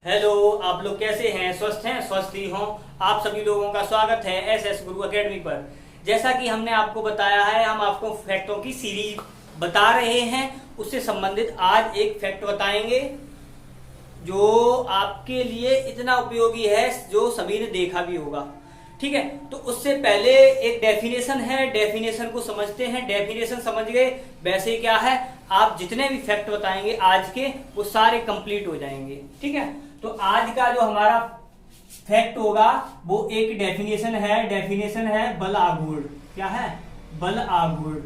Hello, आप लोग कैसे हैं? स्वस्थ हैं? स्वस्थ ही हों। आप सभी लोगों का स्वागत है एस गुरु एकेडमी पर। जैसा कि हमने आपको बताया है, हम आपको फैक्टों की सीरीज बता रहे हैं। उससे संबंधित आज एक फैक्ट बताएंगे जो आपके लिए इतना उपयोगी है, जो सभी ने देखा भी होगा। ठीक है, तो उससे पहले एक डेफिनेशन है, डेफिनेशन को समझते हैं। डेफिनेशन समझ गए, वैसे क्या है, आप जितने भी फैक्ट बताएंगे आज के, वो सारे कंप्लीट हो जाएंगे। ठीक है, तो आज का जो हमारा फैक्ट होगा वो एक डेफिनेशन है। डेफिनेशन है बल आघूर्ण। क्या है? बल आघूर्ण।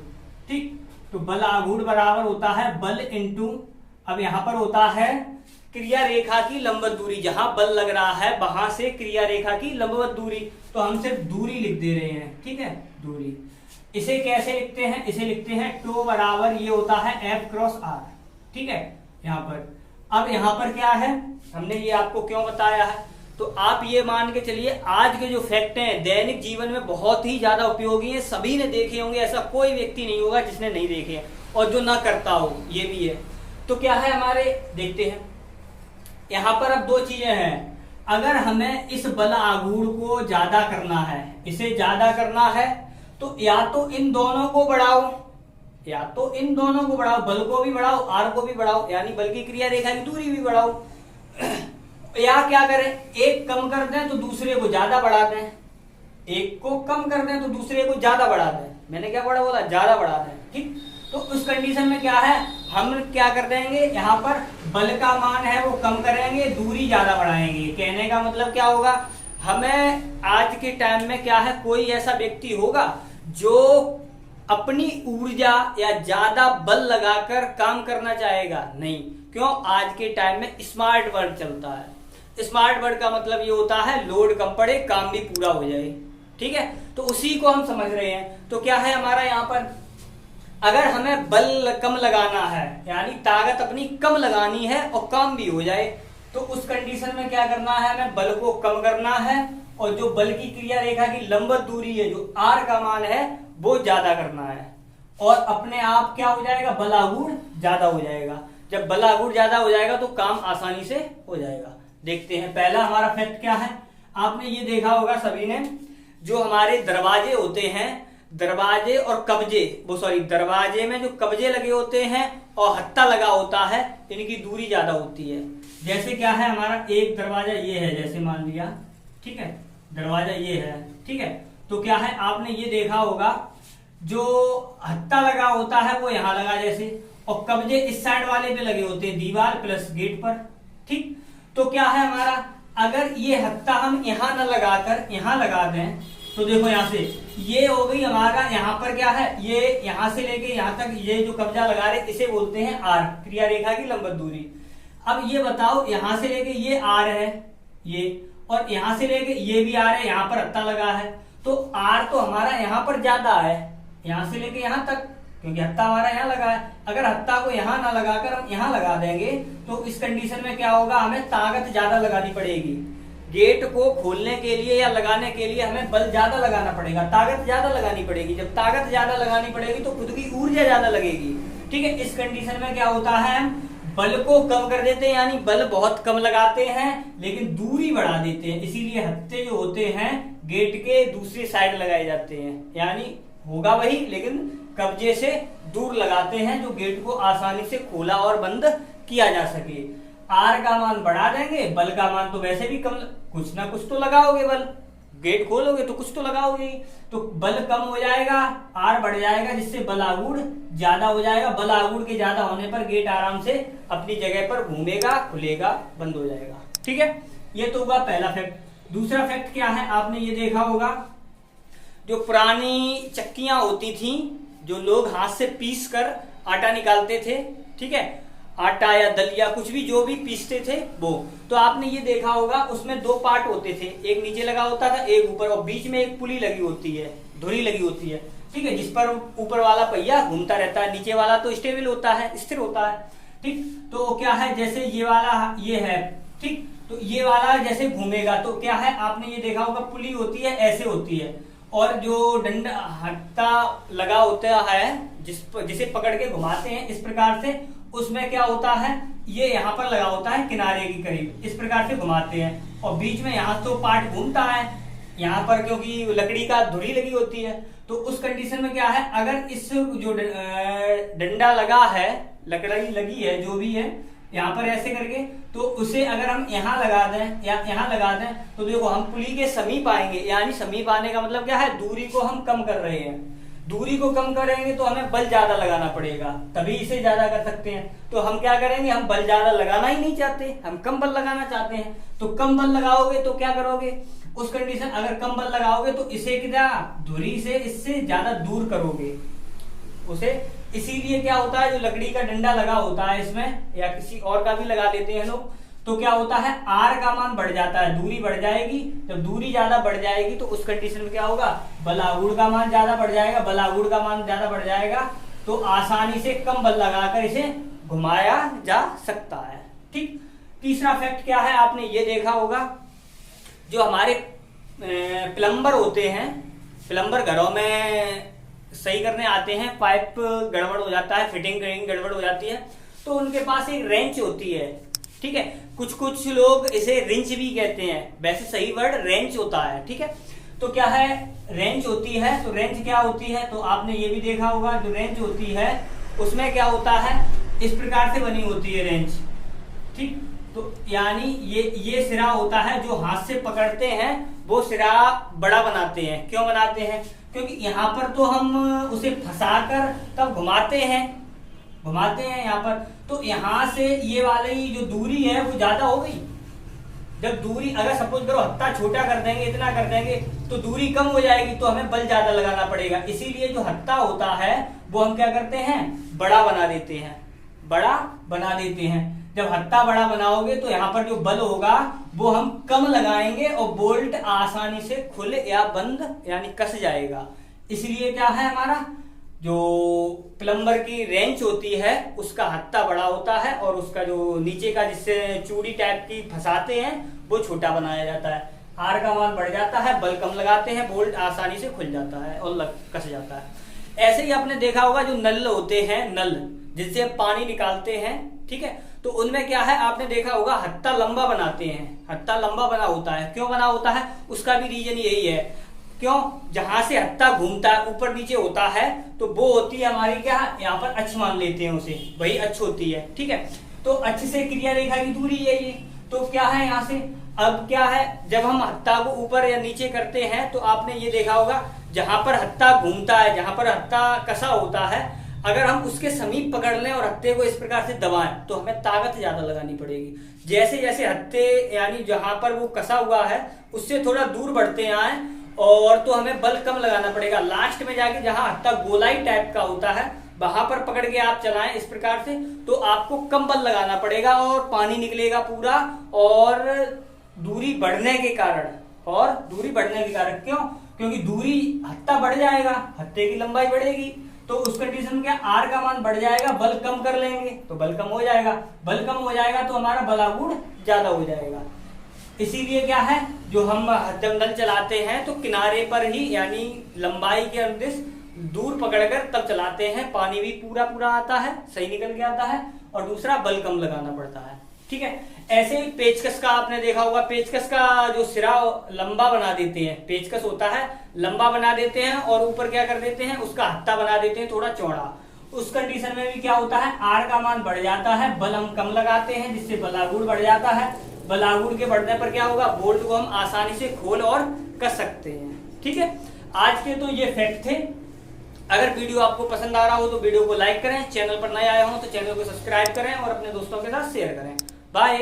ठीक, तो बल आघूर्ण बराबर होता है बल इंटू, अब यहां पर होता है क्रिया रेखा की लंबवत दूरी। जहां बल लग रहा है वहां से क्रिया रेखा की लंबवत दूरी, तो हम सिर्फ दूरी लिख दे रहे हैं। ठीक है, दूरी। इसे कैसे लिखते हैं? इसे लिखते हैं टो बराबर ये होता है F क्रॉस R। ठीक है, यहां पर अब यहां पर क्या है, हमने ये आपको क्यों बताया है, तो आप ये मान के चलिए आज के जो फैक्ट हैं दैनिक जीवन में बहुत ही ज्यादा उपयोगी हैं। सभी ने देखे होंगे, ऐसा कोई व्यक्ति नहीं होगा जिसने नहीं देखे, और जो ना करता हो ये भी है। तो क्या है हमारे, देखते हैं यहां पर। अब दो चीजें हैं, अगर हमें इस बल आघूर्ण को ज्यादा करना है, इसे ज्यादा करना है, तो या तो इन दोनों को बढ़ाओ, या तो इन दोनों को बढ़ाओ, बल को भी बढ़ाओ, आर को भी बढ़ाओ, यानी बल की क्रिया रेखा की दूरी भी बढ़ाओ। या क्या करें, एक कम कर दें तो दूसरे को ज्यादा बढ़ा दें, एक को कम कर दें तो दूसरे को ज्यादा बढ़ा दें। मैंने क्या बड़ा बोला? ज्यादा बढ़ा दें। ठीक, तो उस कंडीशन में क्या है, हम क्या कर देंगे, यहाँ पर बल का मान है वो कम करेंगे, दूरी ज्यादा बढ़ाएंगे। कहने का मतलब क्या होगा, हमें आज के टाइम में क्या है, कोई ऐसा व्यक्ति होगा जो अपनी ऊर्जा या ज्यादा बल लगाकर काम करना चाहेगा? नहीं। क्यों? आज के टाइम में स्मार्ट वर्क चलता है। स्मार्ट वर्क का मतलब ये होता है लोड कम पड़े, काम भी पूरा हो जाए। ठीक है, तो उसी को हम समझ रहे हैं। तो क्या है हमारा यहाँ पर, अगर हमें बल कम लगाना है, यानी ताकत अपनी कम लगानी है और काम भी हो जाए, तो उस कंडीशन में क्या करना है, हमें बल को कम करना है, और जो बल की क्रिया रेखा की लंबवत दूरी है, जो आर का मान है, वो ज्यादा करना है। और अपने आप क्या हो जाएगा, बल आघूर्ण ज्यादा हो जाएगा। जब बल आघूर्ण ज्यादा हो जाएगा तो काम आसानी से हो जाएगा। देखते हैं पहला हमारा फैक्ट क्या है। आपने ये देखा होगा सभी ने, जो हमारे दरवाजे होते हैं, दरवाजे और कब्जे, वो सॉरी, दरवाजे में जो कब्जे लगे होते हैं और हत्था लगा होता है, इनकी दूरी ज्यादा होती है। जैसे क्या है हमारा, एक दरवाजा ये है, जैसे मान लिया, ठीक है, दरवाजा ये है, ठीक है, तो क्या है, आपने ये देखा होगा जो हत्था लगा होता है वो यहां लगा जैसे, और कब्जे इस साइड वाले पे लगे होते हैं, दीवार प्लस गेट पर। ठीक, तो क्या है हमारा, अगर ये हत्था हम यहां न लगाकर यहां लगा दें, तो देखो यहां से ये हो गई हमारा, यहां पर क्या है, ये यहां से लेके यहां तक ये जो कब्जा लगा रहे, इसे बोलते हैं आर, क्रिया रेखा की लंबवत दूरी। अब ये बताओ, यहां से लेके ये आर है, ये, और यहां से लेके ये भी आर है, यहां पर हत्था लगा है, तो आर तो हमारा यहां पर ज्यादा है, यहां से लेके यहां तक, क्योंकि हत्था हमारा यहां लगा है। अगर हत्था को यहां ना लगाकर हम यहां लगा देंगे, तो इस कंडीशन में क्या होगा, हमें ताकत ज्यादा लगानी पड़ेगी। गेट को खोलने के लिए या लगाने के लिए हमें बल ज्यादा लगाना पड़ेगा, ताकत ज्यादा लगानी पड़ेगी। जब ताकत ज्यादा लगानी पड़ेगी तो खुद की ऊर्जा ज्यादा लगेगी। ठीक है, इस कंडीशन में क्या होता है, बल को कम कर देते हैं, यानी बल बहुत कम लगाते हैं लेकिन दूरी बढ़ा देते हैं। इसीलिए हत्थे जो होते हैं गेट के दूसरी साइड लगाए जाते हैं, यानी होगा वही लेकिन कब्जे से दूर लगाते हैं, जो गेट को आसानी से खोला और बंद किया जा सके। आर का मान बढ़ा देंगे, बल का मान तो वैसे भी कम, कुछ ना कुछ तो लगाओगे, बल गेट खोलोगे तो कुछ तो लगाओगे, तो बल कम हो जाएगा, आर बढ़ जाएगा, जिससे बल आघूर्ण ज्यादा हो जाएगा। बल आघूर्ण के ज्यादा होने पर गेट आराम से अपनी जगह पर घूमेगा, खुलेगा, बंद हो जाएगा। ठीक है, ये तो हुआ पहला फैक्ट। दूसरा फैक्ट क्या है, आपने ये देखा होगा, जो पुरानी चक्कियां होती थी, जो लोग हाथ से पीस कर आटा निकालते थे, ठीक है, आटा या दलिया कुछ भी जो भी पीसते थे वो, तो आपने ये देखा होगा उसमें दो पार्ट होते थे, एक नीचे लगा होता था, एक ऊपर, और बीच में एक पुली लगी होती है, धुरी लगी होती है। ठीक है, जिस पर ऊपर वाला पहिया घूमता रहता है, नीचे वाला तो स्टेबल होता है, स्थिर होता है। ठीक, तो क्या है, जैसे ये वाला ये है, ठीक, तो ये वाला जैसे घूमेगा तो क्या है, आपने ये देखा होगा पुली होती है, ऐसे होती है, और जो डंडा हत्था लगा होता है जिसे पकड़ के घुमाते हैं इस प्रकार से, उसमें क्या होता है, ये यहाँ पर लगा होता है किनारे के करीब, इस प्रकार से घुमाते हैं और बीच में यहाँ तो पार्ट घूमता है यहाँ पर, क्योंकि लकड़ी का धुरी लगी होती है। तो उस कंडीशन में क्या है, अगर इस जो डंडा लगा है, लकड़ी लगी है जो भी है यहाँ पर ऐसे करके, तो उसे अगर हम यहाँ लगा दें या यहाँ लगा दें तो देखो हम पुली के समीप आएंगे। यानी समीप आने का मतलब क्या है, दूरी को हम कम कर रहे हैं। दूरी को कम करेंगे तो हमें बल ज्यादा लगाना पड़ेगा, तभी इसे ज्यादा कर सकते हैं। तो हम क्या करेंगे, हम बल ज्यादा लगाना ही नहीं चाहते, हम कम बल लगाना चाहते हैं। तो कम बल लगाओगे तो क्या करोगे, उस कंडीशन अगर कम बल लगाओगे तो इसे क्या धुरी से इससे ज्यादा दूर करोगे उसे। इसीलिए क्या होता है, जो लकड़ी का डंडा लगा होता है इसमें, या किसी और का भी लगा लेते हैं लोग, तो क्या होता है आर का मान बढ़ जाता है, दूरी बढ़ जाएगी। जब दूरी ज्यादा बढ़ जाएगी तो उस कंडीशन में क्या होगा, बलागुड़ का मान ज्यादा बढ़ जाएगा। बलागुड़ का मान ज्यादा बढ़ जाएगा तो आसानी से कम बल लगाकर इसे घुमाया जा सकता है। ठीक। तीसरा फैक्ट क्या है, आपने ये देखा होगा, जो हमारे प्लम्बर होते हैं, प्लम्बर घरों में सही करने आते हैं, पाइप गड़बड़ हो जाता है, फिटिंग गड़बड़ हो जाती है, तो उनके पास एक रेंच होती है। ठीक है, कुछ लोग इसे रिंच भी कहते हैं, वैसे सही वर्ड रेंच होता है। ठीक है, तो क्या है, रेंच होती है। तो रेंच क्या होती है, तो आपने ये भी देखा होगा, जो रेंच होती है उसमें क्या होता है, इस प्रकार से बनी होती है रेंच। ठीक, तो यानी ये सिरा होता है, जो हाथ से पकड़ते हैं वो सिरा बड़ा बनाते हैं। क्यों बनाते हैं, क्योंकि यहाँ पर तो हम उसे फंसाकर तब घुमाते हैं यहाँ पर, तो यहाँ से ये वाली जो दूरी है वो ज्यादा हो गई। जब दूरी अगर सपोज करो हत्था छोटा कर देंगे, इतना कर देंगे, तो दूरी कम हो जाएगी, तो हमें बल ज्यादा लगाना पड़ेगा। इसीलिए जो हत्था होता है वो हम क्या करते हैं, बड़ा बना देते हैं। जब हत्था बड़ा बनाओगे तो यहाँ पर जो बल होगा वो हम कम लगाएंगे और बोल्ट आसानी से खुल या बंद यानी कस जाएगा। इसलिए क्या है, हमारा जो प्लम्बर की रेंच होती है उसका हत्था बड़ा होता है और उसका जो नीचे का जिससे चूड़ी टाइप की फंसाते हैं वो छोटा बनाया जाता है। आर का मान बढ़ जाता है, बल कम लगाते हैं, बोल्ट आसानी से खुल जाता है और कस जाता है। ऐसे ही आपने देखा होगा जो नल होते हैं, नल जिससे पानी निकालते हैं, ठीक है, तो उनमें क्या है, आपने देखा होगा हत्था लंबा बनाते हैं। हत्था लंबा बना होता है, क्यों बना होता है, उसका भी रीजन यही है। क्यों, जहां से हत्था घूमता है ऊपर नीचे होता है तो वो होती है हमारी क्या, यहाँ पर अक्ष मान लेते हैं उसे, वही अक्ष होती है। ठीक है, तो अक्ष से क्रिया रेखा की दूरी है ये। तो क्या है यहाँ से, अब क्या है, जब हम हत्था को ऊपर या नीचे करते हैं तो आपने ये देखा होगा जहां पर हत्था घूमता है, जहां पर हत्था कसा होता है, अगर हम उसके समीप पकड़ लें और हत्थे को इस प्रकार से दबाएं तो हमें ताकत ज्यादा लगानी पड़ेगी। जैसे जैसे हत्थे यानी जहां पर वो कसा हुआ है उससे थोड़ा दूर बढ़ते आए और तो हमें बल कम लगाना पड़ेगा। लास्ट में जाके जहां हत्था गोलाई टाइप का होता है वहां पर पकड़ के आप चलाएं इस प्रकार से, तो आपको कम बल लगाना पड़ेगा और पानी निकलेगा पूरा। और दूरी बढ़ने के कारण क्यों, क्योंकि दूरी हत्था बढ़ जाएगा, हत्थे की लंबाई बढ़ेगी, तो उस कंडीशन में क्या, आर का मान बढ़ जाएगा, बल कम कर लेंगे तो बल कम हो जाएगा। बल कम हो जाएगा तो हमारा बलागुड़ ज्यादा हो जाएगा। इसीलिए क्या है, जो हम जब नल चलाते हैं तो किनारे पर ही यानी लंबाई के अनुदिश दूर पकड़कर तब चलाते हैं, पानी भी पूरा आता है, सही निकल के आता है, और दूसरा बल कम लगाना पड़ता है। ठीक है, ऐसे ही पेचकस का आपने देखा होगा, पेचकस का जो सिरा लंबा बना देते हैं, पेचकस होता है लंबा बना देते हैं और ऊपर क्या कर देते हैं, उसका हत्था बना देते हैं थोड़ा चौड़ा। उस कंडीशन में भी क्या होता है, आर का मान बढ़ जाता है, बल हम कम लगाते हैं जिससे बलागुड़ बढ़ जाता है। बलागुड़ के बढ़ने पर क्या होगा, बोल्ट को हम आसानी से खोल और कस सकते हैं। ठीक है, आज के तो ये फैक्ट थे। अगर वीडियो आपको पसंद आ रहा हो तो वीडियो को लाइक करें, चैनल पर नए आए हो तो चैनल को सब्सक्राइब करें और अपने दोस्तों के साथ शेयर करें। बाय।